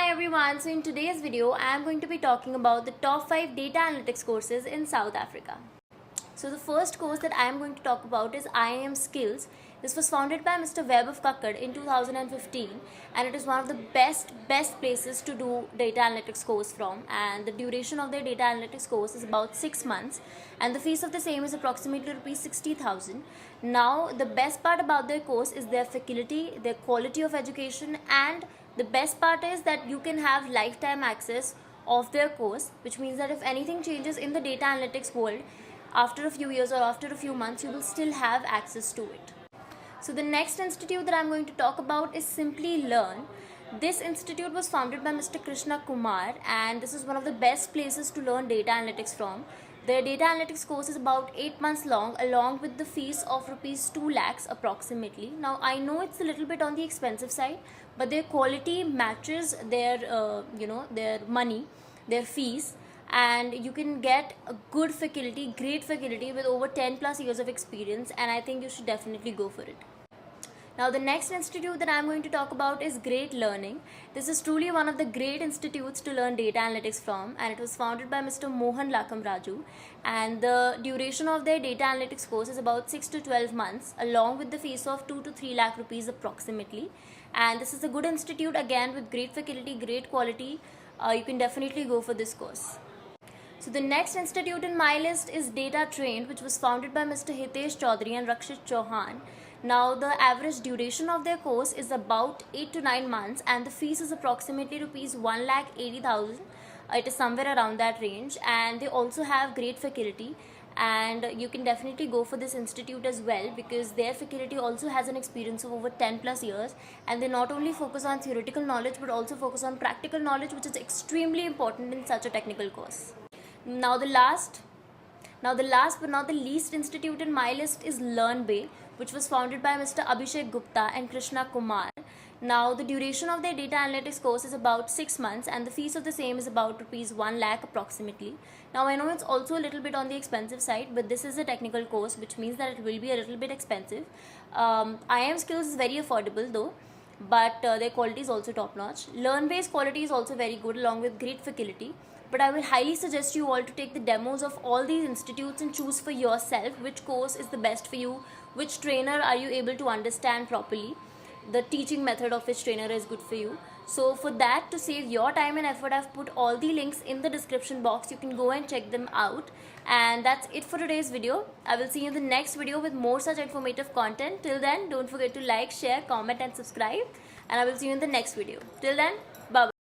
Hi everyone, so in today's video I am going to be talking about the top 5 data analytics courses in South Africa. So the first course that I am going to talk about is IIM Skills. This was founded by Mr. Webb of Kakkad in 2015 and it is one of the best places to do data analytics course from, and the duration of their data analytics course is about 6 months and the fees of the same is approximately rupees 60,000. Now the best part about their course is their faculty, their quality of education, and the best part is that you can have lifetime access of their course, which means that if anything changes in the data analytics world, after a few years or after a few months, you will still have access to it. So the next institute that I'm going to talk about is Simply Learn. This institute was founded by Mr. Krishna Kumar and this is one of the best places to learn data analytics from. Their data analytics course is about 8 months long, along with the fees of rupees 2 lakhs approximately. Now I know it's a little bit on the expensive side, but their quality matches their their money, their fees, and you can get a good faculty, great faculty with over 10 plus years of experience, and I think you should definitely go for it. Now the next institute that I'm going to talk about is Great Learning. This is truly one of the great institutes to learn data analytics from, and it was founded by Mr. Mohan Lakam Raju, and the duration of their data analytics course is about 6 to 12 months along with the fees of 2 to 3 lakh rupees approximately, and this is a good institute again with great faculty, great quality. You can definitely go for this course. So the next institute in my list is Data Trained, which was founded by Mr. Hitesh Chaudhary and Rakshit Chauhan. Now the average duration of their course is about 8 to 9 months and the fees is approximately rupees 1,80,000. It is somewhere around that range, and they also have great faculty, and you can definitely go for this institute as well because their faculty also has an experience of over 10 plus years, and they not only focus on theoretical knowledge but also focus on practical knowledge, which is extremely important in such a technical course. Now the last but not the least institute in my list is LearnBay, which was founded by Mr. Abhishek Gupta and Krishna Kumar. Now the duration of their data analytics course is about 6 months and the fees of the same is about rupees 1 lakh approximately. Now I know it's also a little bit on the expensive side, but this is a technical course, which means that it will be a little bit expensive. IIM Skills is very affordable though, but their quality is also top notch. LearnBay's quality is also very good along with great faculty. But I will highly suggest you all to take the demos of all these institutes and choose for yourself which course is the best for you, which trainer are you able to understand properly, the teaching method of which trainer is good for you. So for that, to save your time and effort, I've put all the links in the description box. You can go and check them out. And that's it for today's video. I will see you in the next video with more such informative content. Till then, don't forget to like, share, comment and subscribe. And I will see you in the next video. Till then, bye-bye.